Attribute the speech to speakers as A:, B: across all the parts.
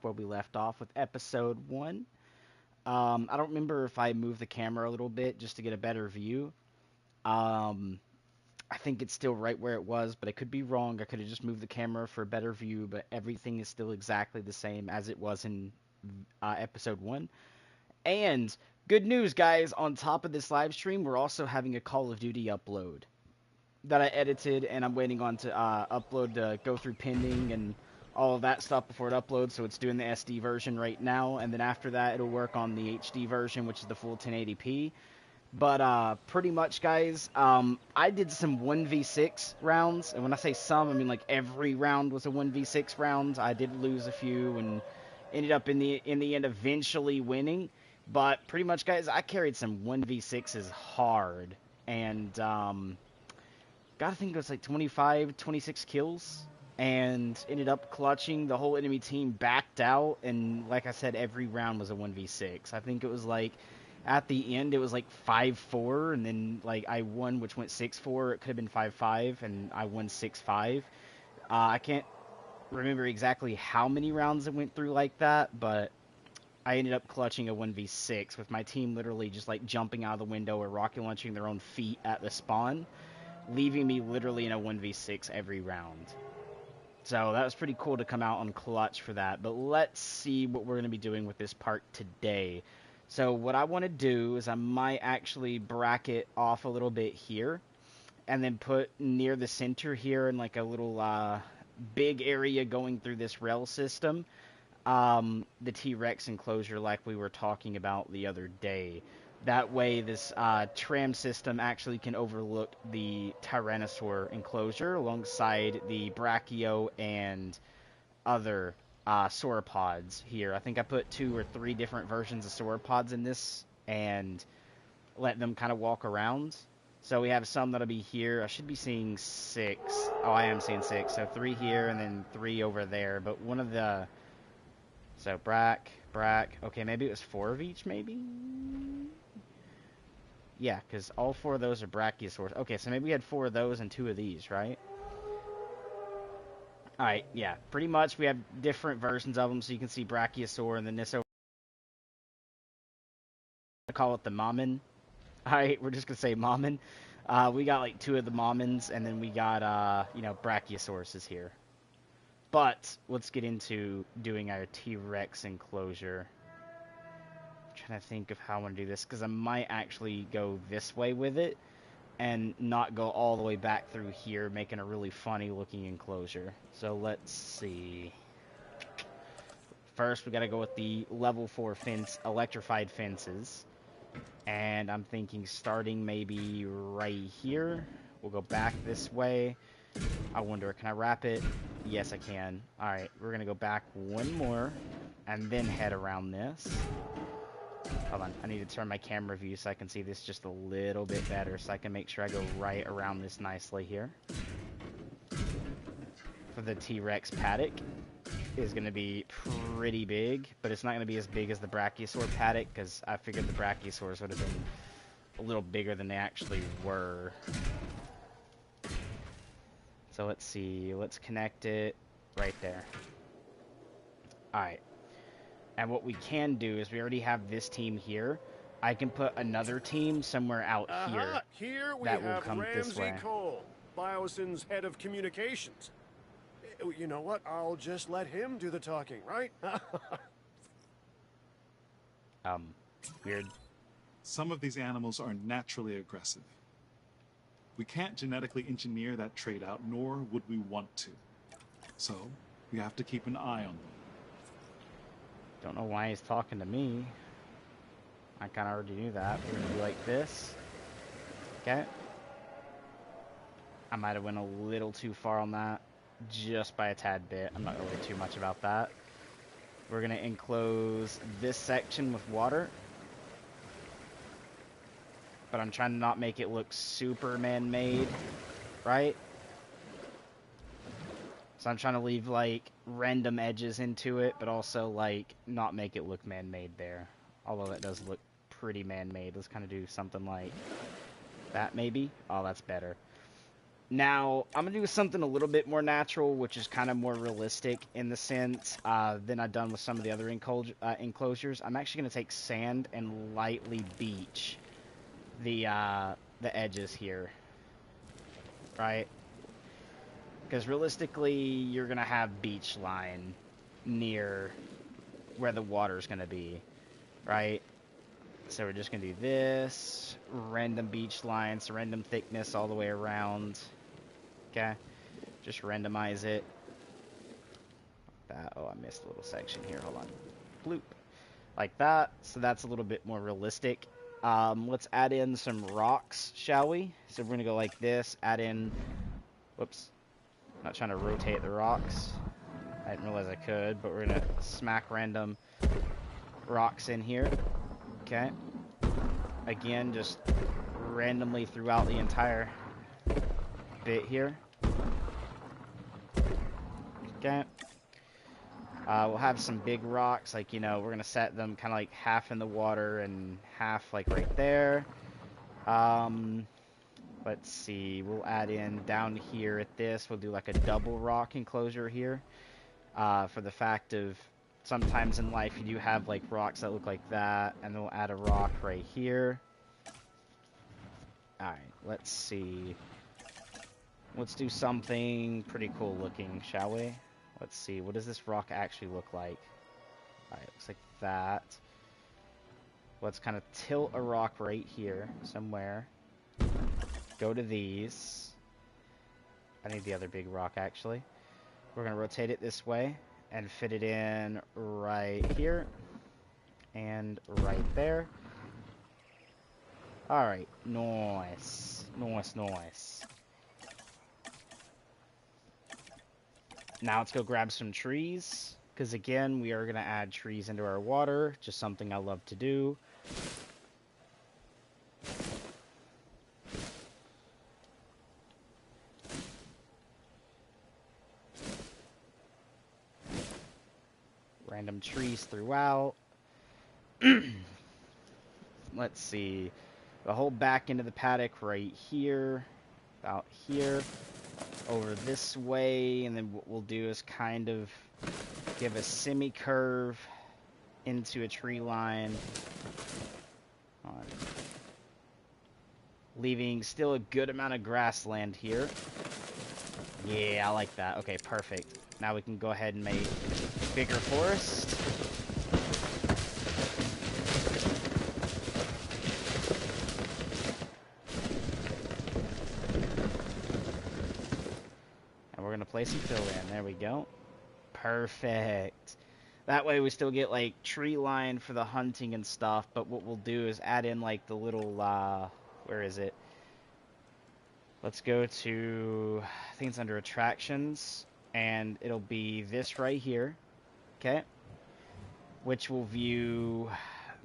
A: where we left off with episode 1. I don't remember if I moved the camera a little bit just to get a better view. Um, I think it's still right where it was, but I could be wrong. I could have just moved the camera for a better view, but everything is still exactly the same as it was in episode 1. And good news, guys, on top of this live stream, we're also having a Call of Duty upload that I edited, and I'm waiting on to upload to go through pending and all of that stuff before it uploads. So it's doing the SD version right now, and then after that, it'll work on the HD version, which is the full 1080p. But pretty much, guys, I did some 1v6 rounds, and when I say some, I mean like every round was a 1v6 round. I did lose a few and ended up in the end eventually winning. But pretty much, guys, I carried some 1v6s hard, and gotta think it was like 25, 26 kills, and ended up clutching. The whole enemy team backed out, and like I said, every round was a 1v6. I think it was like, at the end, it was like 5-4, and then like I won, which went 6-4. It could have been 5-5, and I won 6-5. I can't remember exactly how many rounds it went through like that, but I ended up clutching a 1v6 with my team literally just like jumping out of the window or rocket launching their own feet at the spawn, leaving me literally in a 1v6 every round. So that was pretty cool to come out on clutch for that. But let's see what we're going to be doing with this part today. So what I want to do is I might actually bracket off a little bit here, and then put near the center here in like a little big area going through this rail system, the T-Rex enclosure like we were talking about the other day. That way this tram system actually can overlook the Tyrannosaur enclosure alongside the Brachio and other sauropods here. I think I put 2 or 3 different versions of sauropods in this and let them kind of walk around. So we have some that'll be here. I should be seeing 6. Oh, I am seeing 6. So 3 here and then 3 over there. But one of the... So Brach. Okay, maybe it was 4 of each, maybe? Yeah, because all 4 of those are Brachiosaurs. Okay, so maybe we had 4 of those and 2 of these, right? Alright, yeah. Pretty much we have different versions of them, so you can see Brachiosaur, and then this over... I call it the Mammon. Alright, we're just going to say Mammon. We got like 2 of the Mammons, and then we got, Brachiosaurus here. But let's get into doing our T-Rex enclosure. I'm trying to think of how I want to do this, because I might actually go this way with it and not go all the way back through here, making a really funny looking enclosure. So let's see. First, we got to go with the level 4 fence, electrified fences. And I'm thinking starting maybe right here. We'll go back this way. I wonder, can I wrap it? Yes, I can. Alright, we're going to go back one more and then head around this. Hold on, I need to turn my camera view so I can see this just a little bit better, so I can make sure I go right around this nicely here. For the T-Rex paddock is going to be pretty big, but it's not going to be as big as the Brachiosaur paddock, because I figured the Brachiosaurs would have been a little bigger than they actually were. So let's see, let's connect it right there. Alright. And what we can do is we already have this team here. I can put another team somewhere out here.
B: Here we
A: that will
B: have
A: come this way.
B: Ramsey Cole, Biosyn's head of communications. You know what? I'll just let him do the talking, right?
A: Weird.
C: Some of these animals are naturally aggressive. We can't genetically engineer that trait out, nor would we want to. So, we have to keep an eye on them.
A: Don't know why he's talking to me. I kind of already knew that. We're going to do like this. Okay. I might have went a little too far on that. Just by a tad bit. I'm not going to worry too much about that. We're going to enclose this section with water. But I'm trying to not make it look super man-made, right? So I'm trying to leave, like, random edges into it, but also, like, not make it look man-made there. Although that does look pretty man-made. Let's kind of do something like that, maybe? Oh, that's better. Now, I'm going to do something a little bit more natural, which is kind of more realistic in the sense than I've done with some of the other enclosures. I'm actually going to take sand and lightly beach the edges here, right? Because realistically, you're going to have beach line near where the water's going to be, right? So we're just going to do this, random beach lines, random thickness all the way around. Okay, just randomize it. That, oh, I missed a little section here. Hold on. Bloop. Like that. So that's a little bit more realistic. Let's add in some rocks, shall we? So we're going to go like this. Add in... Whoops. Not trying to rotate the rocks. I didn't realize I could, but we're going to smack random rocks in here. Okay. Again, just randomly throughout the entire bit here. Okay. We'll have some big rocks, like, you know, we're going to set them kind of like half in the water and half like right there. Let's see, we'll add in down here at this, we'll do like a double rock enclosure here. For the fact of sometimes in life you do have like rocks that look like that, and then we'll add a rock right here. Alright, let's see. Let's do something pretty cool looking, shall we? Let's see, what does this rock actually look like? Alright, looks like that. Let's kind of tilt a rock right here, somewhere. Go to these. I need the other big rock, actually. We're going to rotate it this way and fit it in right here and right there. Alright, nice. Nice, nice. Now let's go grab some trees, because again, we are going to add trees into our water, just something I love to do. Random trees throughout. Let's see. The whole back into the paddock right here, about here, over this way, and then what we'll do is kind of give a semi-curve into a tree line, leaving still a good amount of grassland here. Yeah, I like that. Okay, perfect. Now we can go ahead and make bigger forest. And we're going to place some fill in. There we go. Perfect. That way we still get like tree line for the hunting and stuff, but what we'll do is add in like the little, where is it? Let's go to, I think it's under attractions, and it'll be this right here, okay? Which will view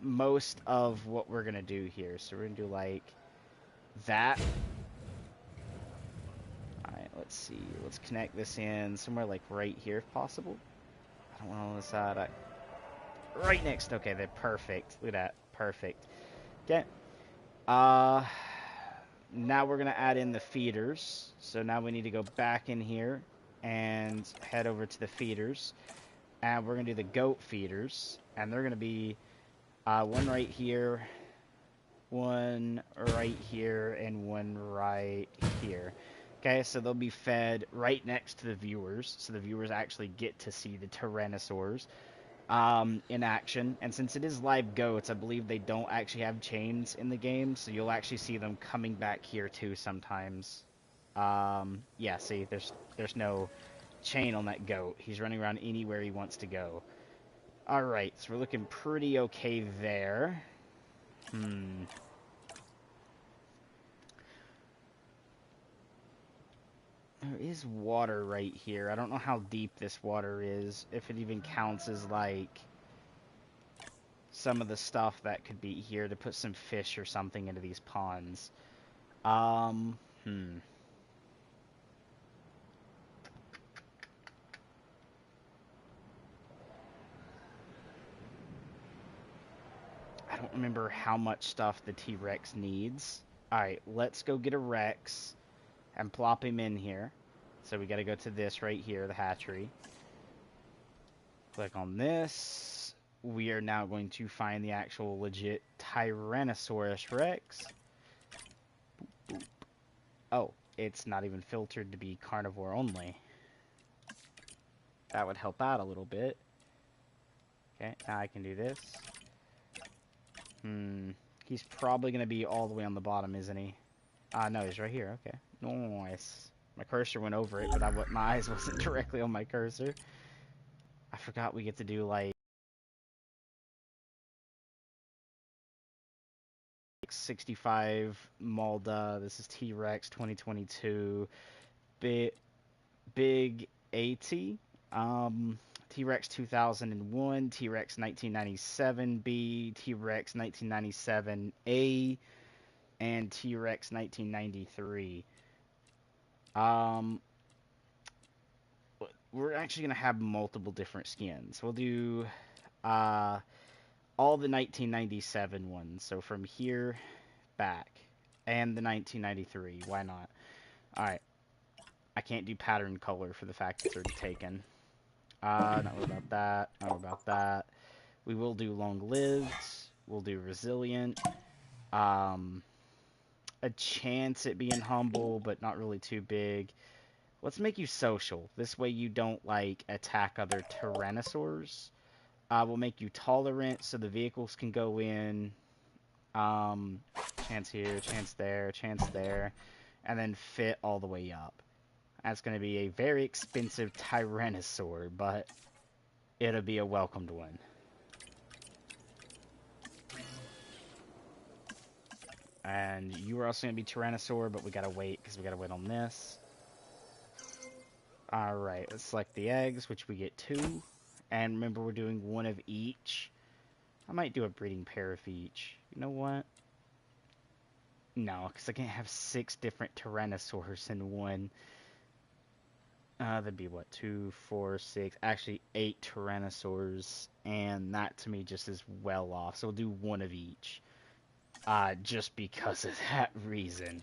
A: most of what we're gonna do here. So we're gonna do like that. Alright, let's see. Let's connect this in somewhere like right here if possible. I don't want on the side. Right next. Okay, they're perfect. Look at that. Perfect. Okay. Now we're going to add in the feeders. So now we need to go back in here and head over to the feeders. And we're going to do the goat feeders. And they're going to be one right here, one right here, and one right here. Okay, so they'll be fed right next to the viewers. So the viewers actually get to see the Tyrannosaurs in action. And since it is live goats, I believe they don't actually have chains in the game, so you'll actually see them coming back here too sometimes. Yeah, see, there's no chain on that goat. He's running around anywhere he wants to go. Alright, so we're looking pretty okay there. There is water right here. I don't know how deep this water is, if it even counts as like some of the stuff that could be here to put some fish or something into these ponds. I don't remember how much stuff the T-Rex needs. Alright, let's go get a Rex. and plop him in here. So we got to go to this right here, the hatchery. Click on this. We are now going to find the actual legit Tyrannosaurus Rex. Boop, boop. Oh, it's not even filtered to be carnivore only. That would help out a little bit. Okay, now I can do this. He's probably going to be all the way on the bottom, isn't he? No, he's right here. Okay, nice. My cursor went over it, but my eyes wasn't directly on my cursor. I forgot we get to do, like, 65 Malda. This is T-Rex 2022. Big 80. T-Rex 2001, T-Rex 1997B, T-Rex 1997A, and T-Rex 1993. We're actually going to have multiple different skins. We'll do all the 1997 ones. So from here back. And the 1993. Why not? Alright. I can't do pattern color for the fact that they're taken. Not worry about that. Not worry about that. We will do long-lived. We'll do resilient. A chance at being humble, but not really too big. Let's make you social. This way you don't, like, attack other tyrannosaurs. We'll make you tolerant so the vehicles can go in. Chance here, chance there, chance there. And then fit all the way up. That's going to be a very expensive Tyrannosaur, but it'll be a welcomed one. And you are also going to be Tyrannosaur, but we got to wait because we got to wait on this. Alright, let's select the eggs, which we get 2. And remember, we're doing 1 of each. I might do a breeding pair of each. You know what? No, because I can't have 6 different Tyrannosaurs in one. That'd be what, 2, 4, 6, actually 8 Tyrannosaurs, and that to me just is well off. So we'll do 1 of each, just because of that reason.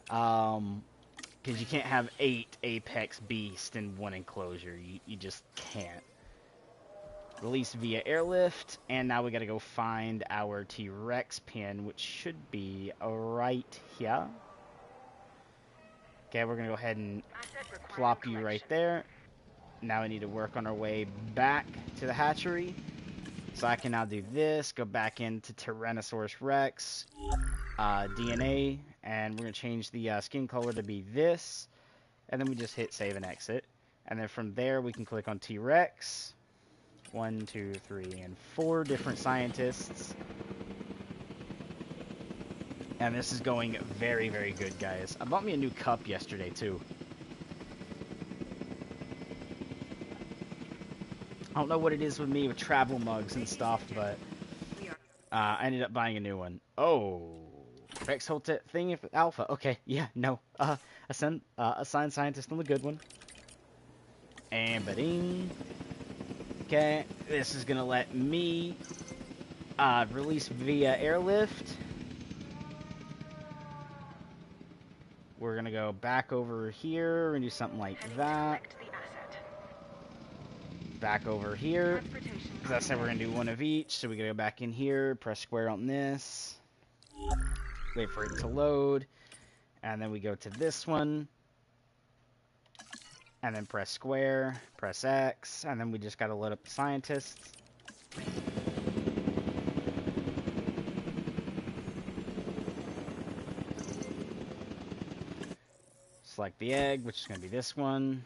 A: Because you can't have 8 apex beasts in one enclosure. You just can't. Release via airlift, and now we gotta go find our T-Rex pin, which should be right here. Okay, we're gonna go ahead and plop you right there. Now we need to work on our way back to the hatchery. So I can now do this, go back into Tyrannosaurus Rex, DNA, and we're gonna change the skin color to be this. And then we just hit save and exit. And then from there we can click on T-Rex. 1, 2, 3, and 4 different scientists. And this is going very, very good, guys. I bought me a new cup yesterday, too. I don't know what it is with me with travel mugs and stuff, but I ended up buying a new one. Oh, Rex hold thing if alpha. Okay, yeah, no. Assign scientist on the good one. And ba-ding. Okay, this is gonna let me release via airlift. We're gonna go back over here and do something like that. Back over here. Because I said we're gonna do 1 of each, so we gotta go back in here, press square on this, wait for it to load, and then we go to this one, and then press square, press X, and then we just gotta load up the scientists. Select the egg, which is gonna be this one.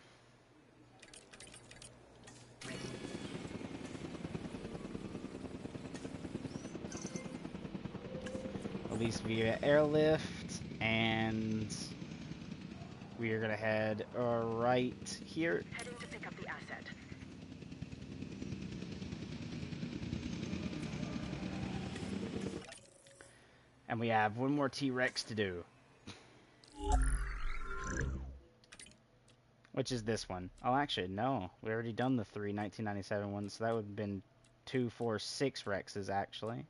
A: Release via airlift, and we are gonna head right here.
D: Heading to pick up the asset.
A: And we have 1 more T-Rex to do. Which is this one. Oh, actually, no. We already done the 3 1997 ones, so that would have been 2, 4, 6 Rexes, actually.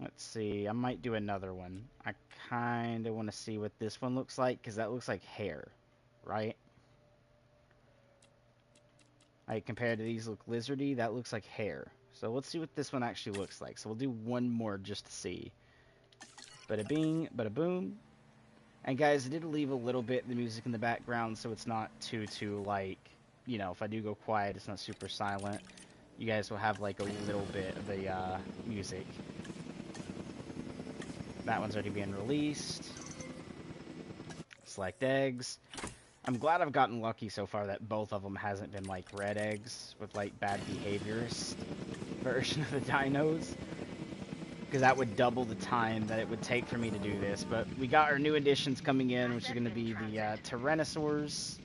A: Let's see, I might do another one. I kind of want to see what this one looks like, because that looks like hair, right? Like, compared to these look lizardy, that looks like hair. So let's see what this one actually looks like. So we'll do one more just to see. Bada bing, bada boom. And guys, I did leave a little bit of the music in the background, so it's not too like, you know, if I do go quiet, it's not super silent. You guys will have like a little bit of the music. That one's already being released. Select eggs. I'm glad I've gotten lucky so far that both of them hasn't been like red eggs with like bad behaviorist version of the dinos. Because that would double the time that it would take for me to do this. But we got our new additions coming in, which are going to be the Tyrannosaurs.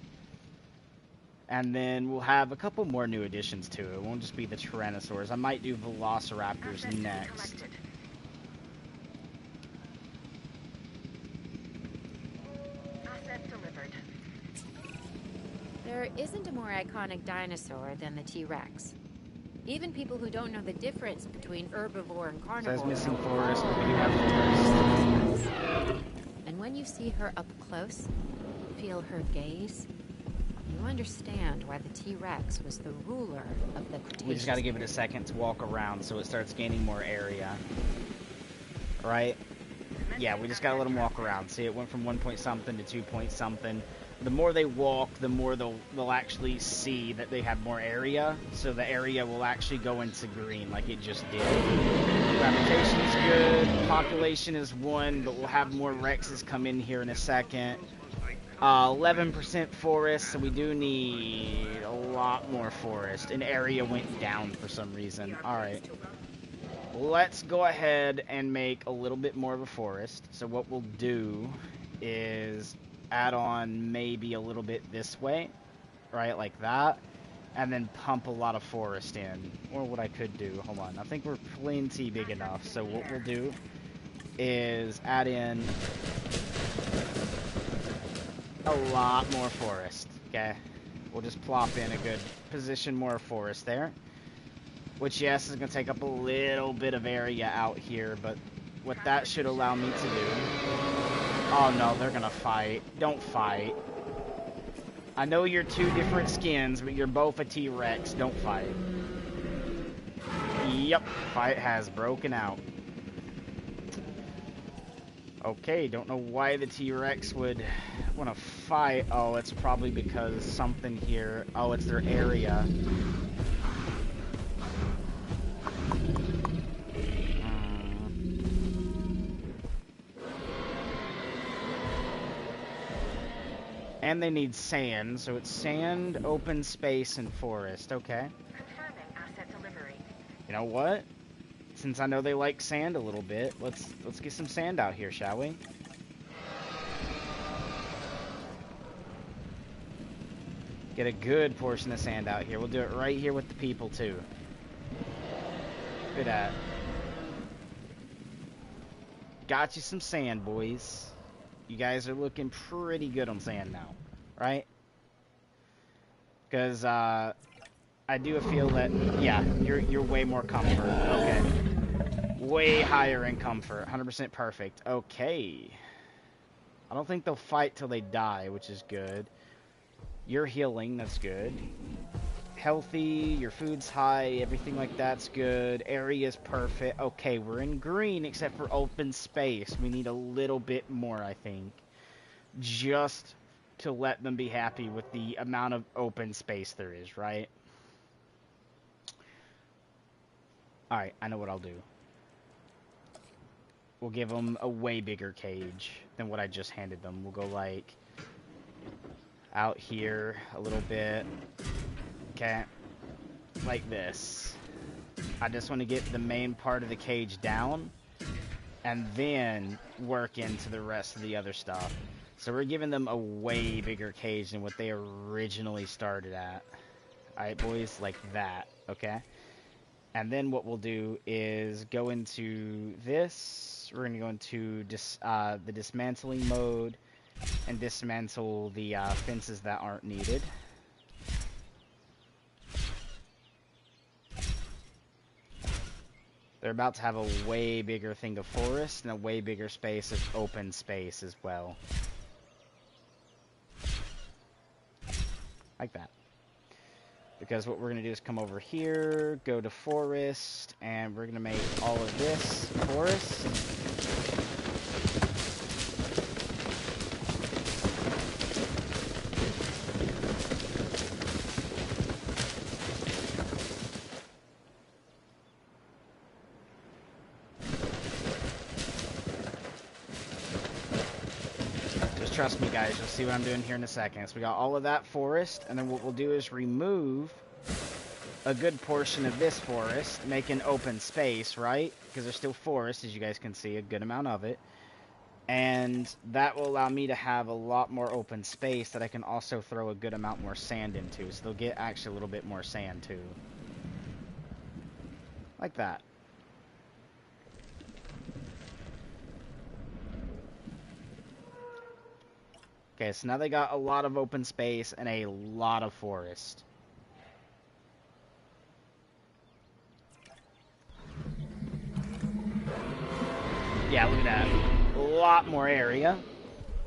A: And then we'll have a couple more new additions to it. It won't just be the Tyrannosaurs. I might do Velociraptors next.
D: There isn't a more iconic dinosaur than the T-Rex. Even people who don't know the difference between herbivore and carnivore...
A: Says missing forest, but we do have forest.
D: And when you see her up close, feel her gaze, you understand why the T-Rex was the ruler of the Cretaceous.
A: We just got to give it a second to walk around so it starts gaining more area. Right? Yeah, we just got to let them walk around. See, it went from 1 point something to 2 point something. The more they walk, the more they'll actually see that they have more area. So the area will actually go into green like it just did. Gravitation is good. Population is 1, but we'll have more Rexes come in here in a second. 11% forest, so we do need a lot more forest. And area went down for some reason. Alright. Let's go ahead and make a little bit more of a forest. So what we'll do is add on maybe a little bit this way, right, like that, and then pump a lot of forest in. Or what I could do, hold on, I think we're plenty big enough. So what we'll do is add in a lot more forest, okay? We'll just plop in a good position more forest there, which, yes, is going to take up a little bit of area out here, but what that should allow me to do... Oh no, they're gonna fight. Don't fight. I know you're two different skins, but you're both a T-Rex. Don't fight. Yep, fight has broken out. Okay, don't know why the T-Rex would want to fight. Oh, it's probably because something here. Oh, it's their area. And they need sand, so it's sand, open space, and forest. Okay.
D: Confirming asset delivery.
A: You know what? Since I know they like sand a little bit, let's get some sand out here, shall we? Get a good portion of sand out here. We'll do it right here with the people too. Look at that. Got you some sand, boys. You guys are looking pretty good on sand now, right? Because I do feel that, yeah, you're way more comfort. Okay, way higher in comfort. 100% perfect. Okay. I don't think they'll fight till they die, which is good. You're healing. That's good. Healthy. Your food's high. Everything like that's good. Area's perfect. Okay, we're in green except for open space. We need a little bit more, I think, just to let them be happy with the amount of open space there is, right? Alright, I know what I'll do. We'll give them a way bigger cage than what I just handed them. We'll go like out here a little bit. Okay, like this. I just want to get the main part of the cage down and then work into the rest of the other stuff. So we're giving them a way bigger cage than what they originally started at. Alright, boys, like that, okay? And then what we'll do is go into this. We're going to go into the dismantling mode and dismantle the fences that aren't needed. They're about to have a way bigger thing of forest and a way bigger space of open space as well. Like that. Because what we're going to do is come over here, go to forest, and we're going to make all of this forest. Trust me, guys, you'll see what I'm doing here in a second. So we got all of that forest, and then what we'll do is remove a good portion of this forest, make an open space, right? Because there's still forest, as you guys can see, a good amount of it. And that will allow me to have a lot more open space that I can also throw a good amount more sand into. So they'll get actually a little bit more sand, too. Like that. Okay, so now they got a lot of open space and a lot of forest. Yeah, look at that. A lot more area.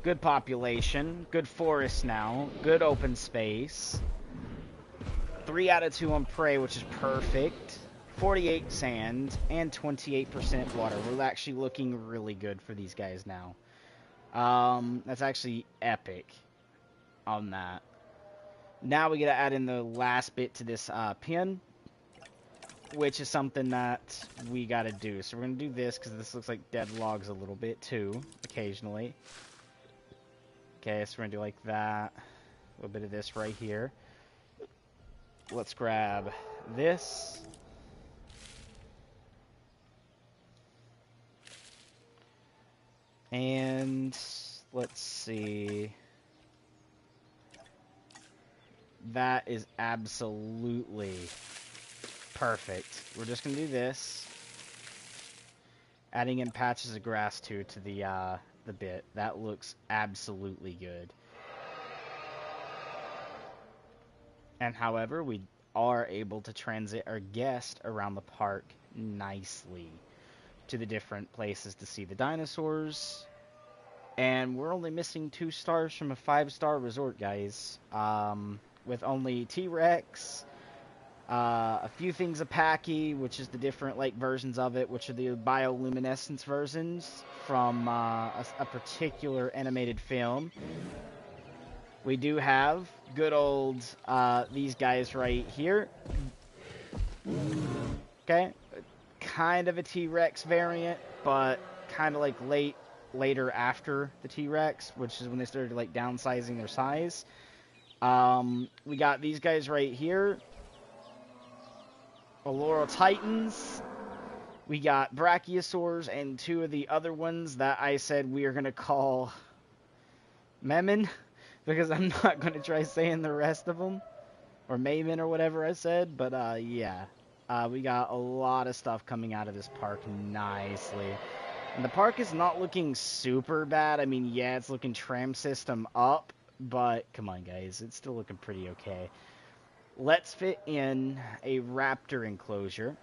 A: Good population. Good forest now. Good open space. 3 out of 2 on prey, which is perfect. 48 sand and 28% water. We're actually looking really good for these guys now. That's actually epic on that. Now we gotta add in the last bit to this pin, which is something that we gotta do. So we're gonna do this because this looks like dead logs a little bit too, occasionally. Okay, so we're gonna do like that. A little bit of this right here. Let's grab this. And let's see. That is absolutely perfect. We're just gonna do this. Adding in patches of grass too to the bit. That looks absolutely good. And however, we are able to transit our guest around the park nicely to the different places to see the dinosaurs. And we're only missing 2 stars from a 5-star resort, guys. With only T-Rex, a few things of Packy, which is the different like versions of it, which are the bioluminescence versions from a particular animated film. We do have good old these guys right here. Okay. Kind of a T-Rex variant, but kind of like later after the T-Rex, which is when they started like downsizing their size. We got these guys right here. Allura Titans. We got Brachiosaurs and 2 of the other ones that I said we are going to call Memin, because I'm not going to try saying the rest of them. Or Maven or whatever I said, but yeah. We got a lot of stuff coming out of this park nicely. And the park is not looking super bad. I mean, yeah, it's looking tram system up, but come on, guys. It's still looking pretty okay. Let's fit in a raptor enclosure.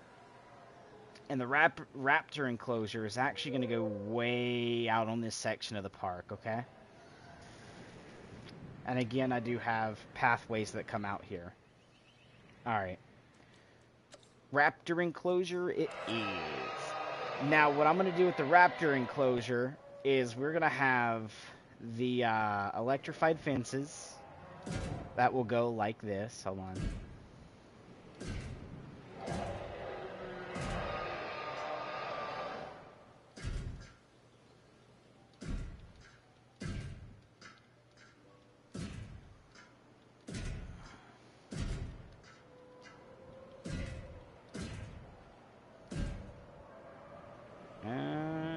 A: And the raptor enclosure is actually going to go way out on this section of the park, okay? And again, I do have pathways that come out here. Alright. Raptor enclosure it is. Now, what I'm going to do with the raptor enclosure is we're going to have the electrified fences that will go like this. Hold on.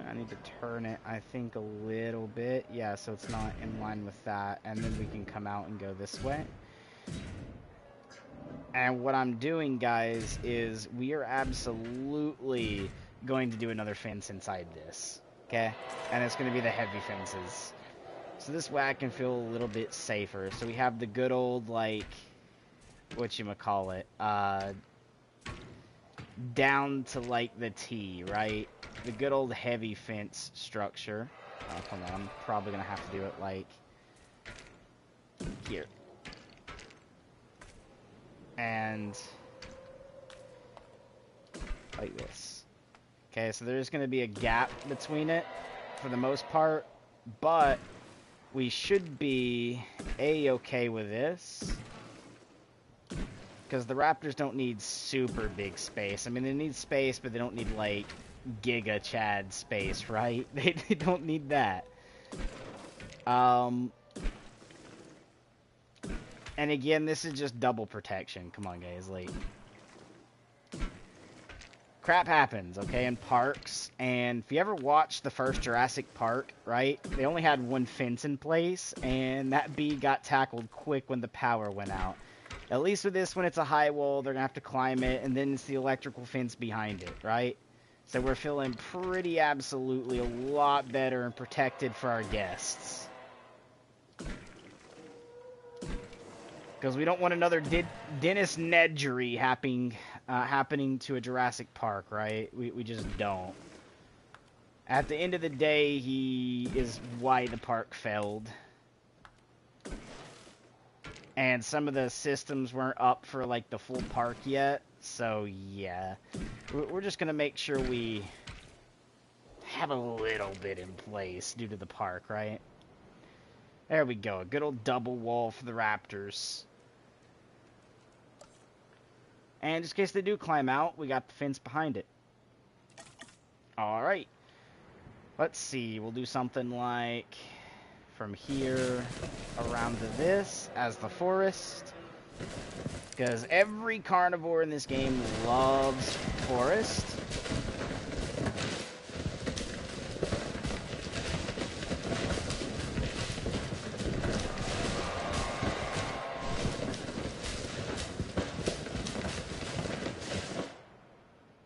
A: I need to turn it, I think, a little bit. Yeah, so it's not in line with that. And then we can come out and go this way. And what I'm doing, guys, is we are absolutely going to do another fence inside this. Okay? And it's going to be the heavy fences. So this way I can feel a little bit safer. So we have the good old, like, whatchamacallit, down to, like, the T, right? The good old heavy fence structure. Hold on, I'm probably going to have to do it, like, here. And like this. Okay, so there's going to be a gap between it for the most part, but we should be A-okay with this. Because the raptors don't need super big space. I mean, they need space, but they don't need, like, Giga Chad space, right? They don't need that. And again, this is just double protection. Come on, guys. Like, crap happens, okay, in parks. And if you ever watched the first Jurassic Park, right, they only had one fence in place, and that bee got tackled quick when the power went out. At least with this one, it's a high wall. They're going to have to climb it, and then it's the electrical fence behind it, right? So we're feeling pretty absolutely a lot better and protected for our guests. Because we don't want another Dennis Nedgery happening to a Jurassic Park, right? We just don't. At the end of the day, he is why the park failed. And some of the systems weren't up for, like, the full park yet. So, yeah. We're just going to make sure we have a little bit in place due to the park, right? There we go. A good old double wall for the raptors. And just in case they do climb out, we got the fence behind it. Alright. Let's see. We'll do something like from here around to this as the forest. Because every carnivore in this game loves forest.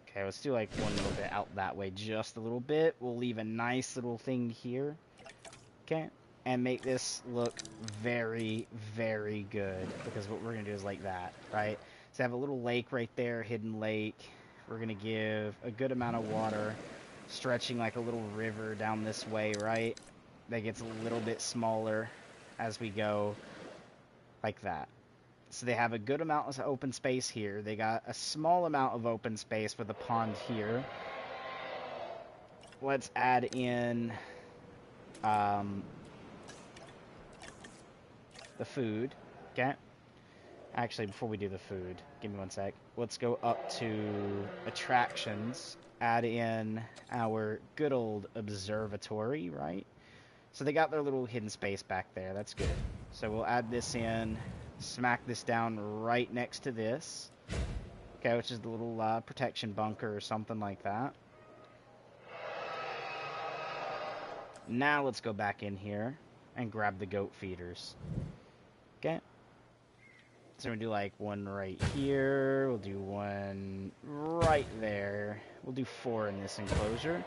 A: Okay, let's do like one little bit out that way, just a little bit. We'll leave a nice little thing here. Okay. And make this look very, very good. Because what we're going to do is like that, right? So have a little lake right there, hidden lake. We're going to give a good amount of water, stretching like a little river down this way, right? That gets a little bit smaller as we go, like that. So they have a good amount of open space here. They got a small amount of open space with a pond here. Let's add in the food. Okay. Actually, before we do the food, give me one sec. Let's go up to attractions. Add in our good old observatory, right? So they got their little hidden space back there. That's good. So we'll add this in. Smack this down right next to this. Okay, which is the little protection bunker or something like that. Now let's go back in here and grab the goat feeders. Okay. So we'll do like one right here. We'll do one right there. We'll do 4 in this enclosure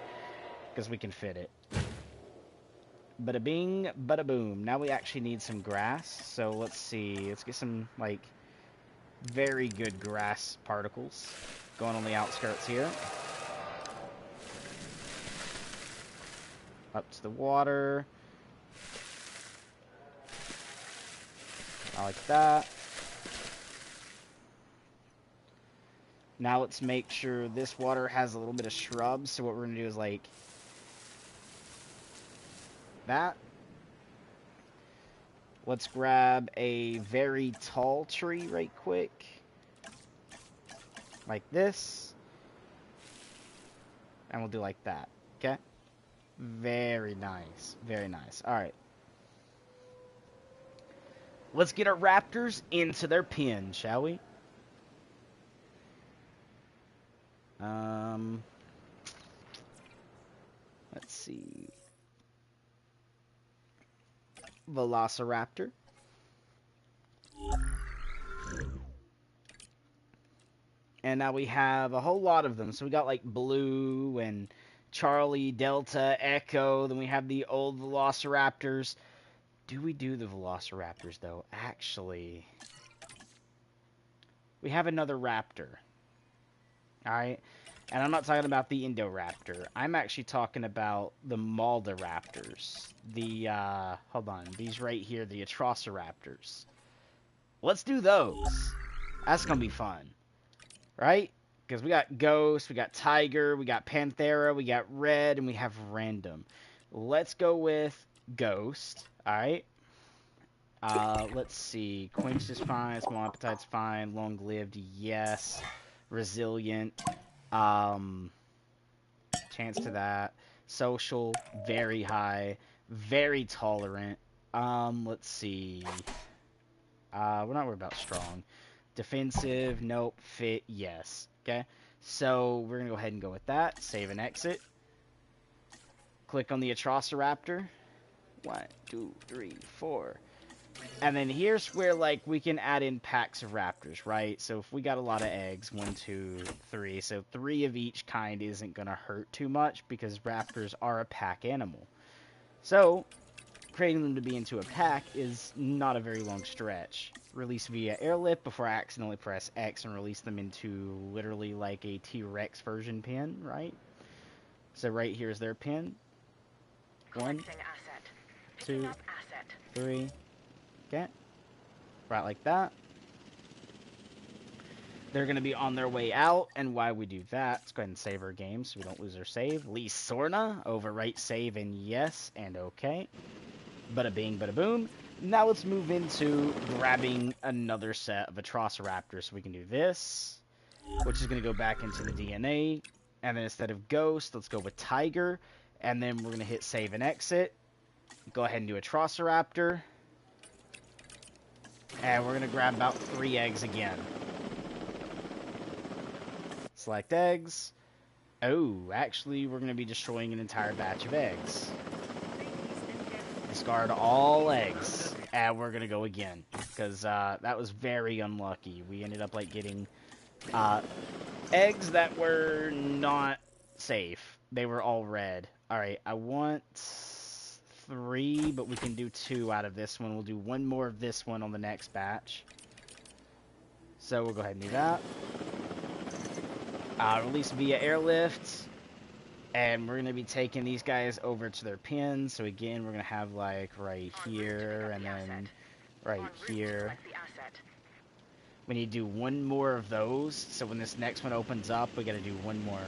A: because we can fit it. Bada bing, bada boom. Now we actually need some grass. So let's see. Let's get some like very good grass particles going on the outskirts here. Up to the water. I like that. Now let's make sure this water has a little bit of shrubs. So what we're going to do is like that. Let's grab a very tall tree right quick. Like this. And we'll do like that. Okay? Very nice. Very nice. Alright. Let's get our raptors into their pen, shall we? Let's see. Velociraptor. And now we have a whole lot of them. So we got like Blue and Charlie, Delta, Echo. Then we have the old Velociraptors. Do we do the Velociraptors, though? Actually, we have another raptor. Alright? And I'm not talking about the Indoraptor. I'm actually talking about the Maldoraptors. Hold on. These right here, the Atrociraptors. Let's do those. That's gonna be fun. Right? Because we got Ghost, we got Tiger, we got Panthera, we got Red, and we have Random. Let's go with Ghost. Alright? Let's see. Quenched is fine. Small Appetite's fine. Long-lived, yes. Resilient. Chance to that. Social, very high. Very tolerant. Let's see. We're not worried about strong. Defensive, nope. Fit, yes. Okay? So, we're gonna go ahead and go with that. Save and exit. Click on the Atrociraptor. 1, 2, 3, 4. And then here's where, like, we can add in packs of raptors, right? So if we got a lot of eggs, 1, 2, 3. So 3 of each kind isn't going to hurt too much because raptors are a pack animal. So creating them to be into a pack is not a very long stretch. Release via airlift before I accidentally press X and release them into literally like a T-Rex version pin, right? So right here is their pin. 1, 2, 3. Okay. Right like that. They're going to be on their way out, and while we do that, let's go ahead and save our game so we don't lose our save. Lee Sorna, overwrite save, and yes, and okay. Bada bing, bada boom. Now let's move into grabbing another set of Atrociraptors. So we can do this, which is going to go back into the DNA. And then instead of Ghost, let's go with Tiger. And then we're going to hit save and exit. Go ahead and do Atrociraptor. And we're going to grab about 3 eggs again. Select eggs. Oh, actually, we're going to be destroying an entire batch of eggs. Discard all eggs. And we're going to go again. Because that was very unlucky. We ended up, like, getting eggs that were not safe. They were all red. Alright, I want 3, but we can do 2 out of this one. We'll do 1 more of this one on the next batch. So we'll go ahead and do that. Release via airlift. And we're going to be taking these guys over to their pins. So again, we're going to have like right here and then right here. We need to do 1 more of those. So when this next one opens up, we got to do 1 more.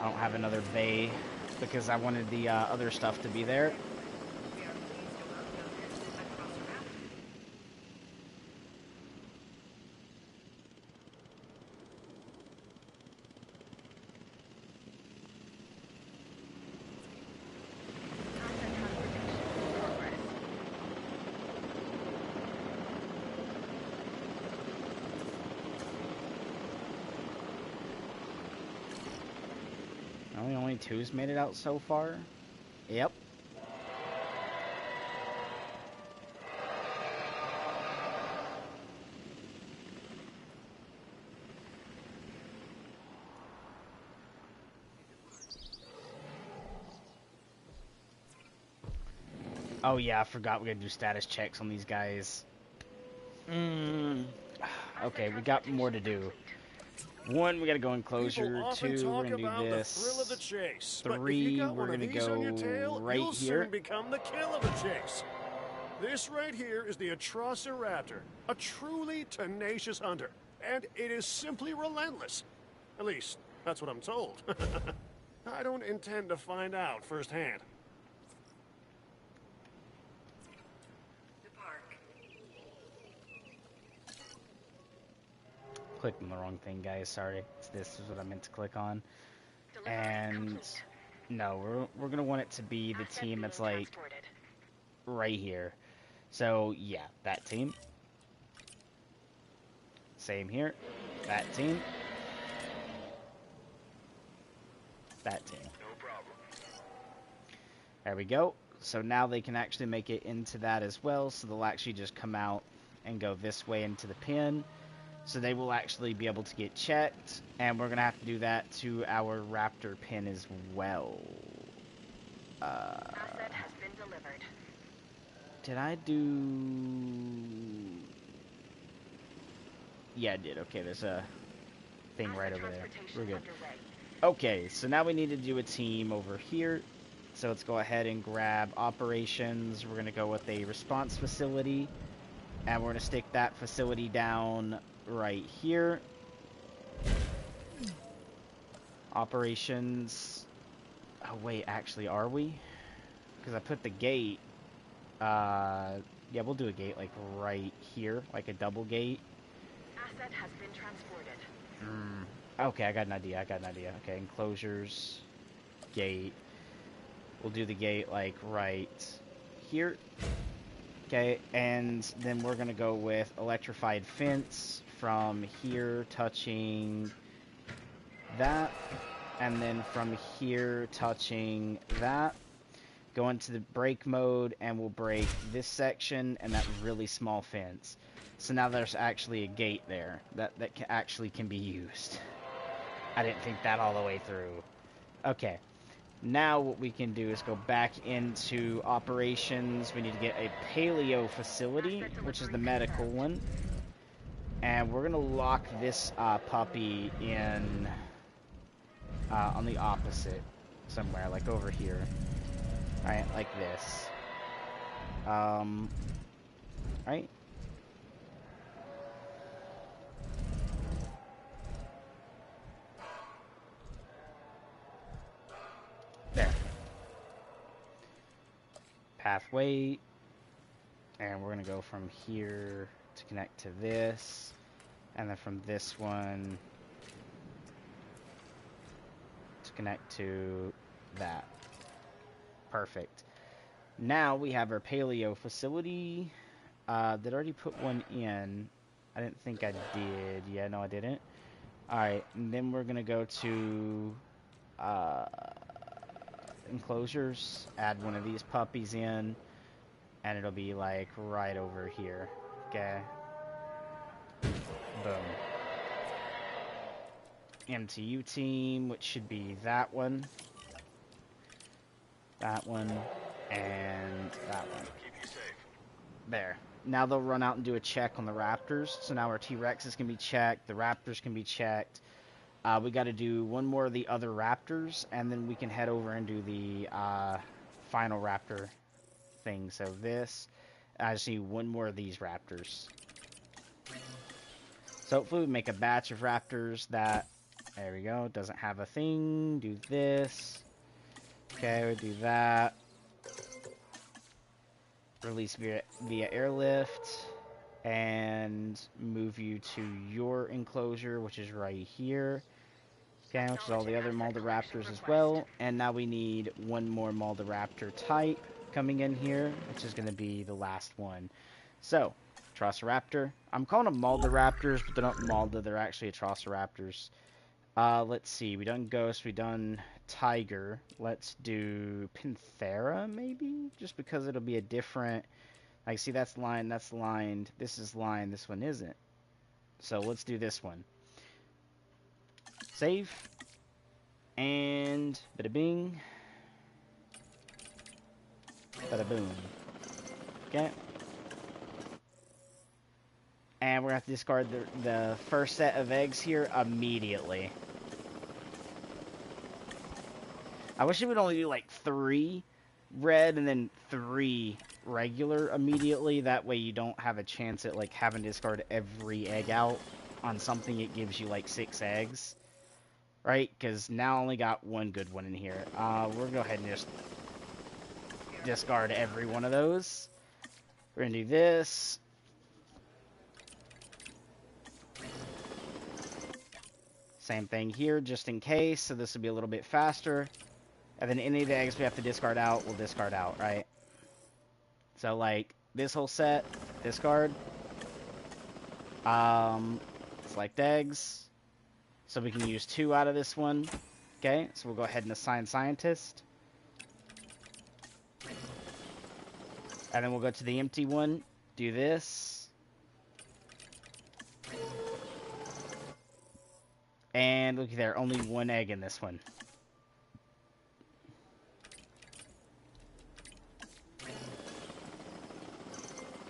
A: I don't have another bay because I wanted the other stuff to be there. Only 2's made it out so far. Yep. Oh yeah, I forgot we gotta do status checks on these guys. Okay, we got more to do. 1, we gotta go enclosure. 2, we're gonna do this.
B: Chase,
A: 3, we're gonna go
B: tail,
A: right
B: you'll
A: here.
B: Soon become the kill of the chase. This right here is the Atrociraptor, a truly tenacious hunter, and it is simply relentless. At least, that's what I'm told. I don't intend to find out firsthand.
A: Clicked on the wrong thing, guys. Sorry. This is what I meant to click on. And no, we're gonna want it to be the team that's like right here. So yeah, that team. Same here. That team. That team.
B: No problem.
A: There we go. So now they can actually make it into that as well. So they'll actually just come out and go this way into the pin. So they will actually be able to get checked. And we're going to have to do that to our raptor pin as well.
D: Asset has been delivered.
A: Did I do... Yeah, I did. Okay, there's a thing right over there. We're good. Okay, so now we need to do a team over here. So let's go ahead and grab operations. We're going to go with a response facility. And we're going to stick that facility down right here. Operations. Oh, wait, actually, are we? Because I put the gate. Yeah, we'll do a gate, like, right here. Like a double gate.
E: Asset has been transported.
A: Okay, I got an idea. Okay, enclosures. Gate. We'll do the gate, like, right here. Okay, and then we're going to go with electrified fence from here touching that. And then from here touching that. Go into the brake mode, and we'll break this section and that really small fence. So now there's actually a gate there that actually can be used. I didn't think that all the way through. Okay. Now what we can do is go back into operations. We need to get a paleo facility, which is the medical one. And we're going to lock this puppy in on the opposite somewhere, like over here. Alright, like this. Right? There. Pathway. And we're going to go from here to connect to this. And then from this one to connect to that. Perfect. Now we have our paleo facility. Did I already put one in? I didn't think I did. Yeah, no, I didn't. Alright, and then we're going to go to enclosures. Add one of these puppies in. And it'll be like right over here. Okay. Boom. MTU team, which should be that one. That one. And that one. There. Now they'll run out and do a check on the raptors. So now our T-Rexes can be checked. The raptors can be checked. We got to do one more of the other raptors. And then we can head over and do the final raptor thing. So this. I just need one more of these raptors. So hopefully we make a batch of raptors that... There we go. Doesn't have a thing. Do this. Okay, we'll do that. Release via airlift. And move you to your enclosure, which is right here. Okay, which is all the other Maldiraptors as well. And now we need one more Maldiraptor type coming in here, which is going to be the last one. So, Atrociraptor. I'm calling them Maldiraptors, but they're not Malda. They're actually Atrociraptors. Let's see. We done Ghost. We done Tiger. Let's do Panthera, maybe? Just because it'll be a different... Like, see, that's lined. That's lined. This is lined. This one isn't. So, let's do this one. Save. And... Bada bing. Bada boom. Okay. And we're going to have to discard the first set of eggs here immediately. I wish it would only do like 3 red and then 3 regular immediately. That way you don't have a chance at like having to discard every egg out on something. It gives you like 6 eggs. Right? Because now I only got 1 good one in here. We're going to go ahead and just discard every one of those. We're going to do this. Same thing here, just in case. So this will be a little bit faster. And then any of the eggs we have to discard out, we'll discard out, right? So, like, this whole set, discard. Select eggs. So we can use 2 out of this one. Okay, so we'll go ahead and assign scientist. And then we'll go to the empty one. Do this. And look there, only 1 egg in this one.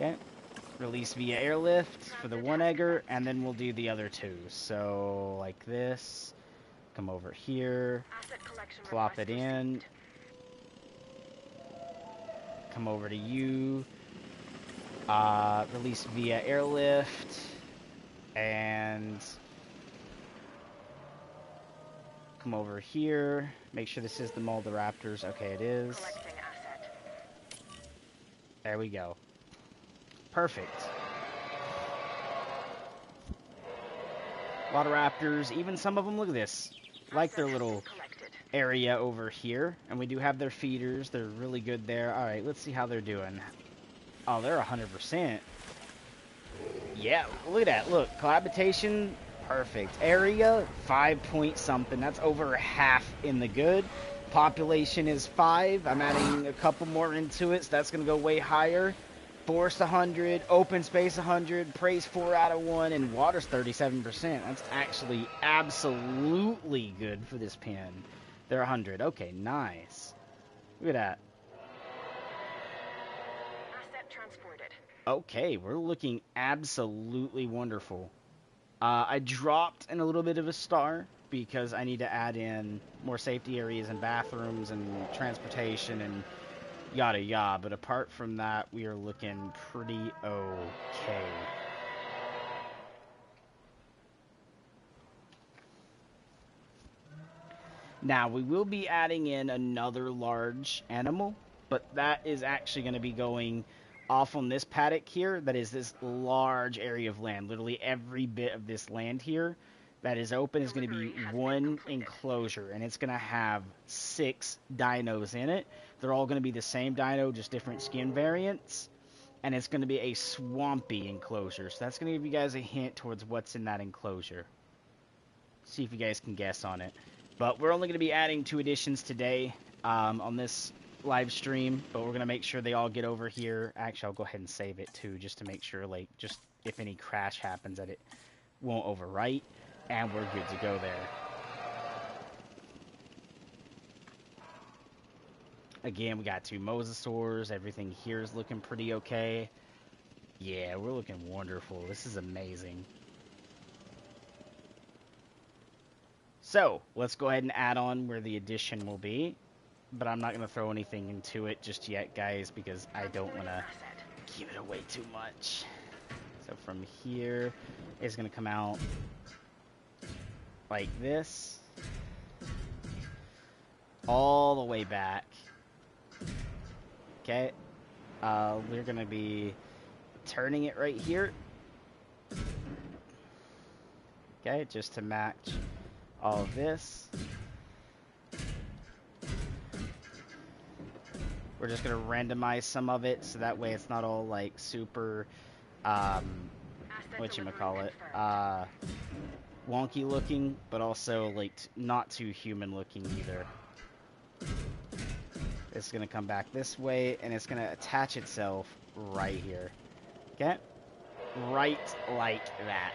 A: Okay. Release via airlift for the one egger, and then we'll do the other two. So, like this. Come over here.
E: Asset collection
A: Plop it
E: request
A: in.
E: received.
A: Come over to you. Release via airlift. And come over here. Make sure this is the Mulderaptors. Okay, it is.
E: Collecting asset.
A: There we go. Perfect. A lot of raptors, even some of them, look at this, like their
E: Asset has
A: little
E: been collected.
A: area over here. And we do have their feeders. They're really good there. All right, let's see how they're doing. Oh, they're 100%. Yeah, look at that. Look, cohabitation, perfect. Area, 5 point something. That's over half in the good. Population is 5. I'm adding a couple more into it, so that's going to go way higher. Forest 100, open space 100, praise 4 out of 1, and water's 37%. That's actually absolutely good for this pen. They're 100. Okay, nice. Look at that.
E: Asset transported.
A: Okay, we're looking absolutely wonderful. I dropped in a little bit of a star because I need to add in more safety areas and bathrooms and transportation and yada yada. But apart from that, we are looking pretty okay. Now, we will be adding in another large animal, but that is actually going to be going off on this paddock here. That is this large area of land. Literally every bit of this land here that is open is going to be one enclosure, and it's going to have 6 dinos in it. They're all going to be the same dino, just different skin variants, and it's going to be a swampy enclosure. So that's going to give you guys a hint towards what's in that enclosure. See if you guys can guess on it. But we're only going to be adding 2 additions today on this live stream, but we're going to make sure they all get over here. Actually, I'll go ahead and save it too, just to make sure, like, just if any crash happens, that it won't overwrite, and we're good to go there. Again, we got 2 mosasaurs. Everything here is looking pretty okay. Yeah, we're looking wonderful. This is amazing. So, let's go ahead and add on where the addition will be. But I'm not going to throw anything into it just yet, guys, because I don't want to give it away too much. So from here, it's going to come out like this. All the way back. Okay. We're going to be turning it right here. Okay, just to match all of this. We're just going to randomize some of it so that way it's not all like super whatchamacallit, wonky looking, but also like not too human looking either. It's going to come back this way and it's going to attach itself right here. Okay? Right like that.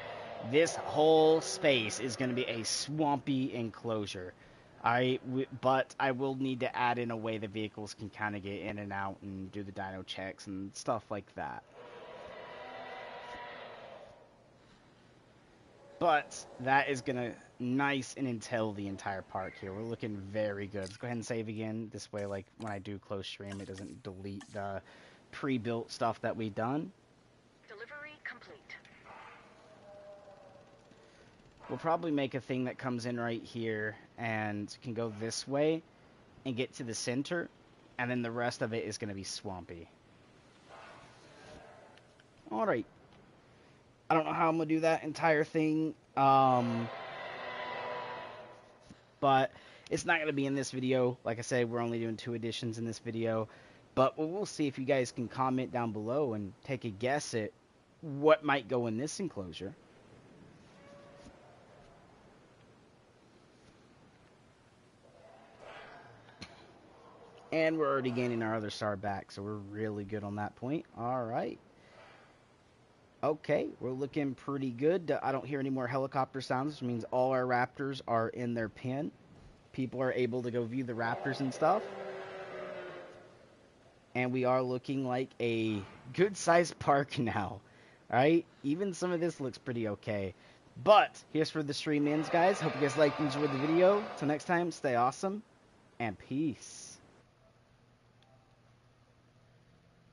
A: This whole space is going to be a swampy enclosure. But I will need to add in a way the vehicles can kind of get in and out and do the dyno checks and stuff like that. But that is going to nice and entail the entire park here. We're looking very good. Let's go ahead and save again. This way, like, when I do close stream, it doesn't delete the pre-built stuff that we've done.
E: Delivery complete.
A: We'll probably make a thing that comes in right here and can go this way and get to the center, and then the rest of it is going to be swampy. Alright. I don't know how I'm going to do that entire thing, but it's not going to be in this video. Like I said, we're only doing 2 additions in this video, but we'll see if you guys can comment down below and take a guess at what might go in this enclosure. And we're already gaining our other star back, so we're really good on that point. Alright. Okay, we're looking pretty good. I don't hear any more helicopter sounds, which means all our raptors are in their pen. People are able to go view the raptors and stuff. and we are looking like a good-sized park now. Alright? Even some of this looks pretty okay. But, here's where the stream ends, guys. Hope you guys liked and enjoyed the video. Till next time, stay awesome, and peace.